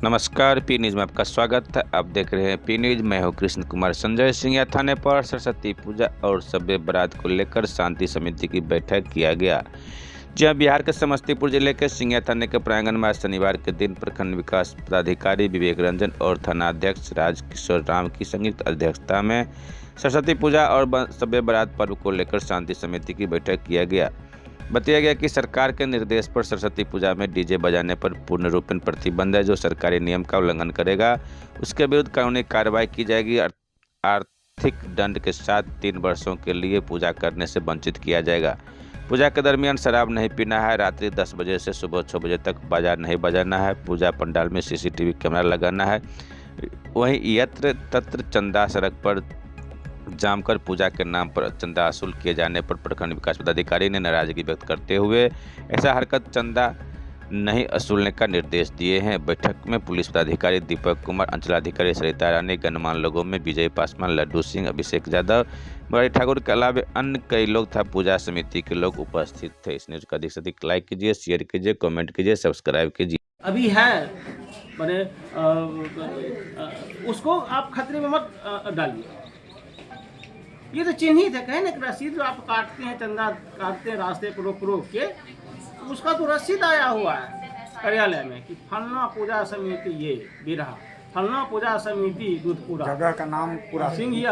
नमस्कार, P news में आपका स्वागत है। आप देख रहे हैं पी न्यूज़। मैं हूं कृष्ण कुमार। संजय सिंह थाने पर सरस्वती पूजा और शब बारात को लेकर शांति समिति की बैठक किया गया। जहां बिहार के समस्तीपुर जिले के सिंघिया थाने के प्रांगण में आज शनिवार के दिन प्रखंड विकास पदाधिकारी विवेक रंजन और थानाध्यक्ष राजकिशोर राम की संयुक्त अध्यक्षता में सरस्वती पूजा और शब बारात पर्व को लेकर शांति समिति की बैठक किया गया। बताया गया कि सरकार के निर्देश पर सरस्वती पूजा में डीजे बजाने पर पूर्ण रूपेण प्रतिबंध है। जो सरकारी नियम का उल्लंघन करेगा उसके विरुद्ध कानूनी कार्रवाई की जाएगी। आर्थिक दंड के साथ 3 वर्षों के लिए पूजा करने से वंचित किया जाएगा। पूजा के दरमियान शराब नहीं पीना है। रात्रि 10 बजे से सुबह 6 बजे तक बाजार नहीं बजाना है। पूजा पंडाल में CCTV कैमरा लगाना है। वहीं यत्र तत्र चंदा सड़क पर जमकर पूजा के नाम पर चंदा वसूल किए जाने पर प्रखंड विकास पदाधिकारी ने नाराजगी व्यक्त करते हुए ऐसा हरकत चंदा नहीं वसूलने का निर्देश दिए हैं। बैठक में पुलिस पदाधिकारी दीपक कुमार, अंचलाधिकारी सरिता रानी, गणमान्य लोगों में विजय पासवान, लड्डू सिंह, अभिषेक यादव, मुरारी ठाकुर के अलावा अन्य कई लोग था। पूजा समिति के लोग उपस्थित थे। इस न्यूज को अधिक से अधिक लाइक कीजिए, शेयर कीजिए, कमेंट कीजिए, सब्सक्राइब कीजिए। अभी है मैंने उसको आप खतरे में मत डालिए। ये तो चिन्हित है, कहे ना कि रसीद जो आप काटते हैं, चंदा काटते हैं रास्ते पर रोक रोक के, उसका तो रसीद आया हुआ है कार्यालय में कि फलना पूजा समिति ये बिरहा, फलना पूजा समिति दूधपुरा, जगह का नाम पूरा सिंघिया,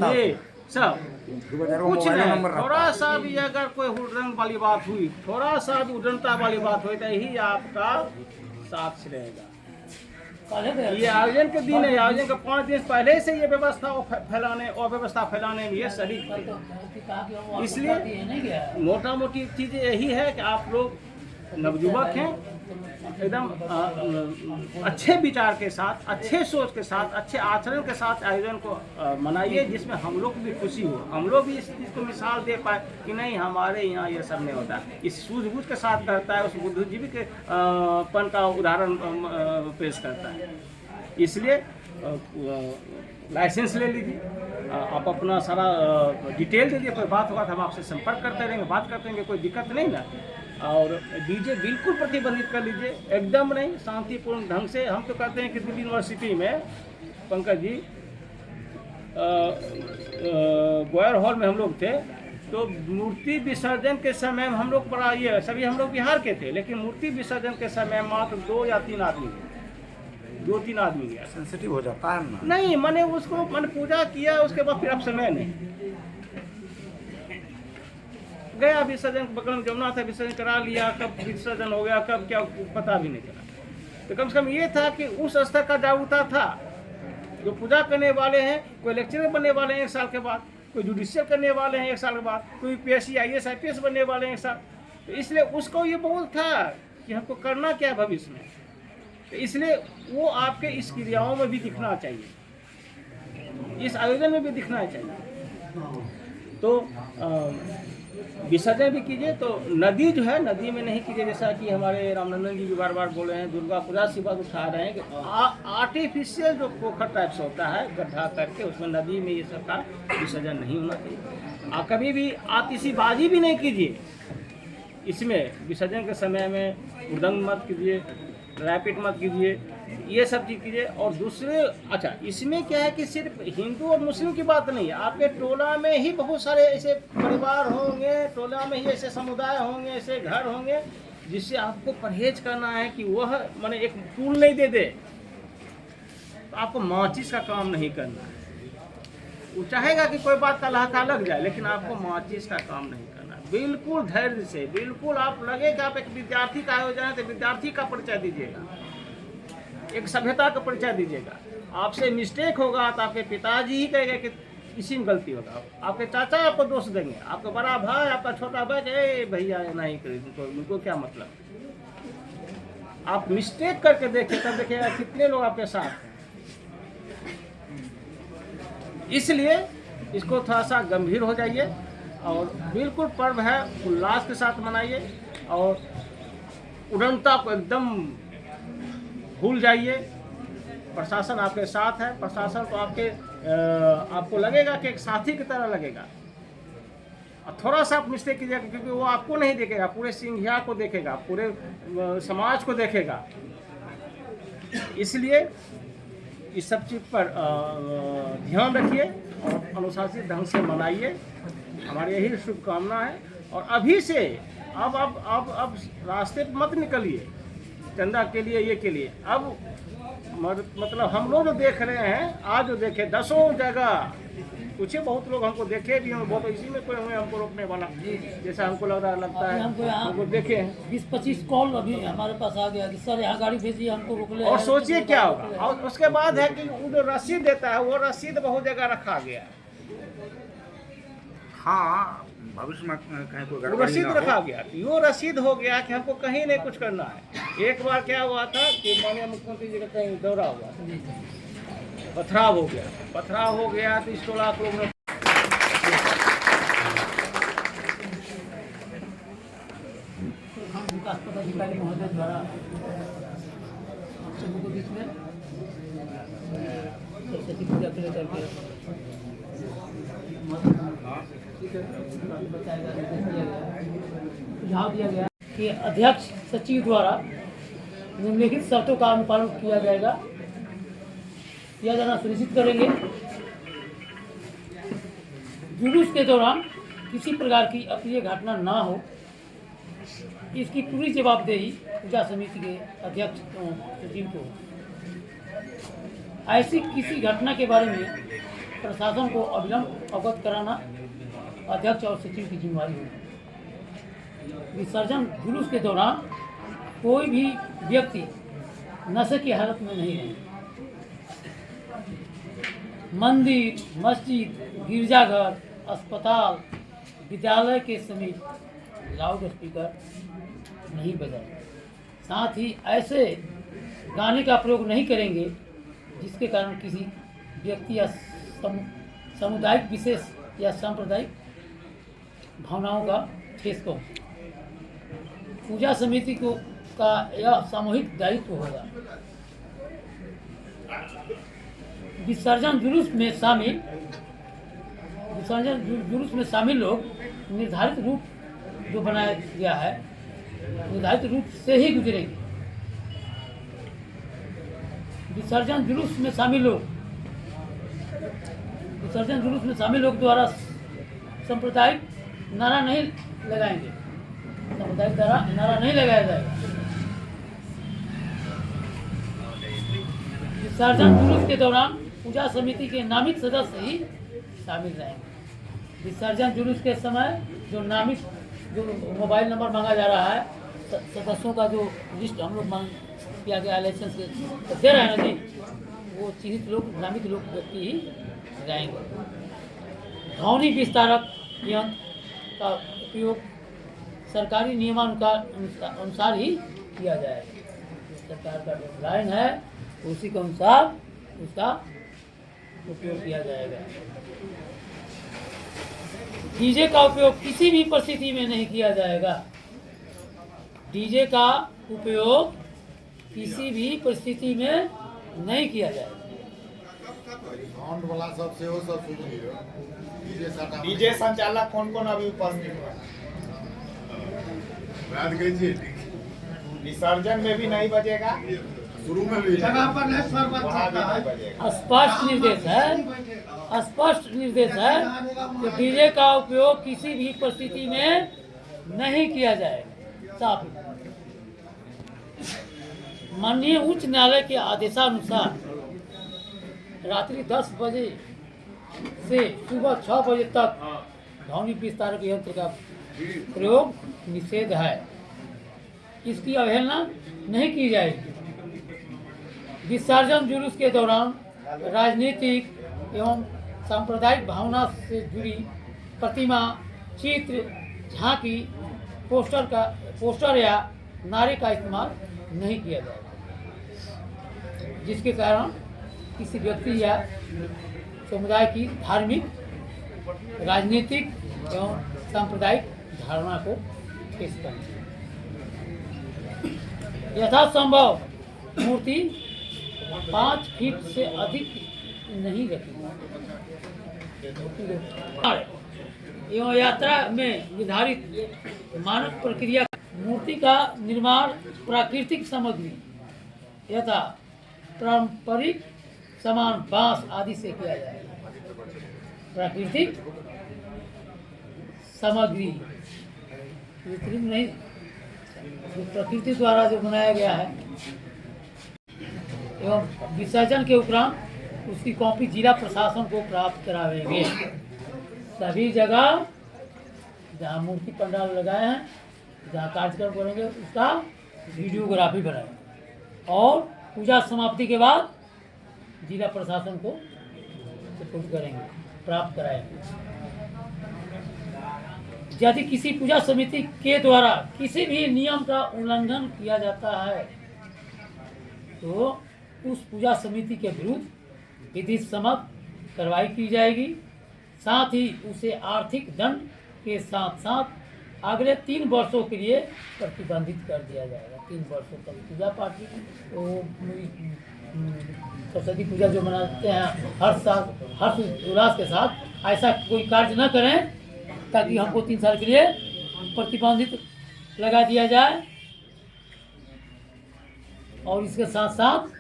ये सब कुछ नहीं। थोड़ा सा भी अगर कोई हुड़दंग वाली बात हुई, थोड़ा सा भी उड़नता वाली बात हुई तो यही आपका साक्ष्य रहेगा। ये आयोजन के दिन है, आयोजन के 5 दिन पहले से ये व्यवस्था फैलाने और व्यवस्था फैलाने में ये सही, इसलिए मोटा मोटी चीज़ यही है कि आप लोग नवयुवक हैं, एकदम अच्छे विचार के साथ, अच्छे सोच के साथ, अच्छे आचरण के साथ आयोजन को मनाइए, जिसमें हम लोग को भी खुशी हो, हम लोग भी इस चीज़ को मिसाल दे पाए कि नहीं हमारे यहाँ ये सब नहीं होता। इस सूझबूझ के साथ करता है, उस बुद्धिजीवी के पन का उदाहरण पेश करता है। इसलिए लाइसेंस ले लीजिए, आप अपना सारा डिटेल दे दीजिए, कोई बात होगा तो हम आपसे संपर्क करते रहेंगे, बात करते रहेंगे, कोई दिक्कत नहीं ना। और डीजे बिल्कुल प्रतिबंधित कर लीजिए, एकदम नहीं, शांतिपूर्ण ढंग से। हम तो कहते हैं कि दिल्ली यूनिवर्सिटी में पंकज जी गोयर हॉल में हम लोग थे, तो मूर्ति विसर्जन के समय हम लोग बड़ा ये सभी हम लोग बिहार के थे, लेकिन मूर्ति विसर्जन के समय मात्र 2 या 3 आदमी गए, 2-3 आदमी गया। सेंसिटिव हो जाता है ना? नहीं, मैंने उसको मैंने पूजा किया, उसके बाद फिर अब समय नहीं गया। विसर्जन बगल में जमुना था, विसर्जन करा लिया, कब विसर्जन हो गया कब क्या पता भी नहीं चला। तो कम से कम ये था कि उस स्तर का जागरूकता था। जो पूजा करने वाले हैं, कोई लेक्चरर बनने वाले हैं 1 साल के बाद, कोई जुडिशियल करने वाले हैं 1 साल के बाद, कोई PSC IAS IPS बनने वाले हैं 1 साल। तो इसलिए उसको ये बोल था कि हमको करना क्या है भविष्य में, तो इसलिए वो आपके इस क्रियाओं में भी दिखना चाहिए, इस आयोजन में भी दिखना चाहिए। तो विसर्जन भी कीजिए, तो नदी जो है, नदी में नहीं कीजिए। जैसा कि हमारे रामनंदन जी भी बार बार बोल रहे हैं, दुर्गा पूजा से बात उठा रहे हैं कि आर्टिफिशियल जो पोखर टाइप से होता है, गड्ढा करके उसमें नदी में ये सब का विसर्जन नहीं होना चाहिए। आप कभी भी आतिशबाजी भी नहीं कीजिए इसमें। विसर्जन के समय में हुड़दंग मत कीजिए, रैपिड मत कीजिए, ये सब चीज़ कीजिए। और दूसरे अच्छा, इसमें क्या है कि सिर्फ हिंदू और मुस्लिम की बात नहीं है, आपके टोला में ही बहुत सारे ऐसे परिवार होंगे, टोला में ही ऐसे समुदाय होंगे, ऐसे घर होंगे जिससे आपको परहेज करना है कि वह माने एक टूल नहीं दे दे, तो आपको माचिस का काम नहीं करना है। वो चाहेगा कि कोई बात का लहका लग जाए, लेकिन आपको माचिस का काम नहीं करना है। बिल्कुल धैर्य से, बिल्कुल आप लगे कि आप एक विद्यार्थी का आयोजन है तो विद्यार्थी का परिचय दीजिएगा, एक सभ्यता का परिचय दीजिएगा। आपसे मिस्टेक होगा तो आपके पिताजी ही कहेंगे कि इसी में गलती होगा, आपके चाचा आपको दोष देंगे, आपका बड़ा भाई, आपका छोटा भाई, ए भैया नहीं करें, उनको क्या मतलब। आप मिस्टेक करके देखिए, तब देखिएगा कितने लोग आपके साथ हैं। इसलिए इसको थोड़ा सा गंभीर हो जाइए और बिल्कुल पर्व है उल्लास के साथ मनाइए, और उड़नता को एकदम भूल जाइए। प्रशासन आपके साथ है, प्रशासन तो आपको लगेगा कि एक साथी की तरह लगेगा। और थोड़ा सा आप मिस्टेक कीजिएगा, क्योंकि वो आपको नहीं देखेगा, पूरे सिंघिया को देखेगा, पूरे समाज को देखेगा। इसलिए इस सब चीज़ पर ध्यान रखिए और अनुशासित ढंग से मनाइए, हमारी यही शुभकामना है। और अभी से अब रास्ते पर मत निकलिए चंदा के लिए, ये के लिए। अब मतलब हम लोग जो देख रहे हैं, आज जो देखे दसों जगह, कुछ बहुत लोग हमको देखे भी हैं, बहुत इसी में कोई हमें हमको रोकने वाला जैसा हमको लगता है, हमको देखे हैं 20-25 कॉल अभी हमारे पास आ गया कि सर यहाँ गाड़ी भेजिए, हमको रोक ले। और सोचिए क्या होगा। और उसके बाद है कि वो जो रसीद देता है, वो रसीद बहुत जगह रखा गया है, हाँ, भविष्य में कहीं कोई वो गड़बड़ी रसीद ना रखा हो। गया। यो रसीद हो गया कि हमको कहीं नहीं कुछ करना है। एक बार क्या हुआ था कि माननीय मुख्यमंत्री जी का कहीं दौरा हुआ, पथराव हो गया तो 16 लाख लोग ने विकास पदाधिकारी महोदय द्वारा सबों के बीच में सरस्वती पूजा को लेकर के सुझाव दिया गया कि अध्यक्ष सचिव द्वारा निम्नलिखित शर्तों का अनुपालन किया जाना सुनिश्चित करेंगे। जुलूस के दौरान किसी प्रकार की अप्रिय घटना ना हो, इसकी पूरी जवाबदेही पूजा समिति के अध्यक्ष सचिव को। ऐसी किसी घटना के बारे में प्रशासन को अविलंब अवगत कराना अध्यक्ष और सचिव की जिम्मेदारी होगी। विसर्जन जुलूस के दौरान कोई भी व्यक्ति नशे की हालत में नहीं रहे। मंदिर, मस्जिद, गिरजाघर, अस्पताल, विद्यालय के समीप लाउड स्पीकर नहीं बजाए। साथ ही ऐसे गाने का प्रयोग नहीं करेंगे जिसके कारण किसी व्यक्ति या सामुदायिक विशेष या सांप्रदायिक भावनाओं का ठेस पहुंचे। पूजा समिति का यह सामूहिक दायित्व होगा। विसर्जन जुलूस में शामिल लोग निर्धारित रूट जो बनाया गया है, निर्धारित रूट से ही गुजरेंगे। विसर्जन जुलूस में शामिल लोग द्वारा सांप्रदायिक नारा नहीं लगाएंगे, सांप्रदायिक नारा नहीं लगाया जाएगा। विसर्जन जुलूस के दौरान पूजा समिति के नामित सदस्य ही शामिल रहेंगे। विसर्जन जुलूस के समय जो मोबाइल नंबर मांगा जा रहा है, सदस्यों का जो लिस्ट हम लोग मांग किया गया लाइसेंस के दे रहे हैं ना जी, वो चिन्हित लोग, नामित लोग व्यक्ति ही रहेंगे। ध्वनि विस्तारक यंत्र का उपयोग सरकारी नियमानुसार ही किया जाएगा। सरकार का जो लाइन है उसी के अनुसार उसका उपयोग किया जाएगा। डीजे का उपयोग किसी भी परिस्थिति में नहीं किया जाएगा। डीजे का उपयोग किसी भी परिस्थिति में नहीं किया जाएगा। साउंड वाला सब से वो सब सुन लियो। डीजे संचालक कौन कौन अभी उपस्थित है? बात कीजिए। विसर्जन में भी नहीं बजेगा, शुरू में भी वहाँ भी नहीं बजेगा। स्पष्ट निर्देश है कि डीजे का उपयोग किसी भी परिस्थिति में नहीं किया जाएगा। साफ माननीय उच्च न्यायालय के आदेशानुसार रात्रि 10 बजे से सुबह 6 बजे तक ध्वनि विस्तारक यंत्र का प्रयोग निषेध है। इसकी अवहेलना नहीं की जाएगी। विसर्जन जुलूस के दौरान राजनीतिक एवं सांप्रदायिक भावना से जुड़ी प्रतिमा, चित्र, झांकी, पोस्टर या नारे का इस्तेमाल नहीं किया जाएगा, जिसके कारण किसी व्यक्ति या समुदाय की धार्मिक, राजनीतिक एवं सांप्रदायिक धारणा को ठेस पहुंचे। यथासंभव मूर्ति 5 फीट से अधिक नहीं रखी एवं यात्रा में निर्धारित मानक प्रक्रिया। मूर्ति का निर्माण प्राकृतिक सामग्री यथा पारंपरिक सामान बांस आदि से किया जाएगा। प्राकृतिक सामग्री कृत्रिम नहीं, जो प्रकृति द्वारा जो बनाया गया है, एवं विसर्जन के उपरांत उसकी कॉपी जिला प्रशासन को प्राप्त करावेंगे। सभी जगह जहाँ मूर्ति पंडाल लगाए हैं, जहाँ कार्यक्रम करेंगे, उसका वीडियोग्राफी बनाएंगे और पूजा समाप्ति के बाद जिला प्रशासन को रिपोर्ट करेंगे, प्राप्त कराएंगे। यदि किसी पूजा समिति के द्वारा किसी भी नियम का उल्लंघन किया जाता है तो उस पूजा समिति के विरुद्ध विधि सम्मत कार्रवाई की जाएगी। साथ ही उसे आर्थिक दंड के साथ साथ अगले 3 वर्षों के लिए प्रतिबंधित कर दिया जाएगा। 3 वर्षों तक पूजा पाठ तो सरस्वती पूजा जो मनाते हैं हर साल हर्ष उल्लास के साथ, ऐसा कोई कार्य न करें ताकि हमको 3 साल के लिए प्रतिबंधित लगा दिया जाए। और इसके साथ साथ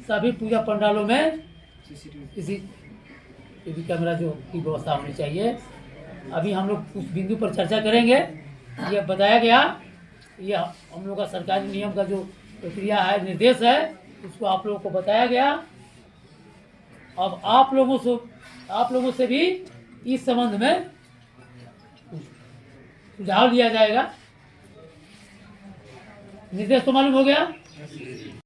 सभी पूजा पंडालों में सीसीटीवी कैमरा जो की व्यवस्था होनी चाहिए। अभी हम लोग उस बिंदु पर चर्चा करेंगे। ये बताया गया, ये हम लोग का सरकारी नियम का जो प्रक्रिया है, निर्देश है, उसको आप लोगों को बताया गया। अब आप लोगों से भी इस संबंध में सुझाव लिया जाएगा। निर्देश तो मालूम हो गया।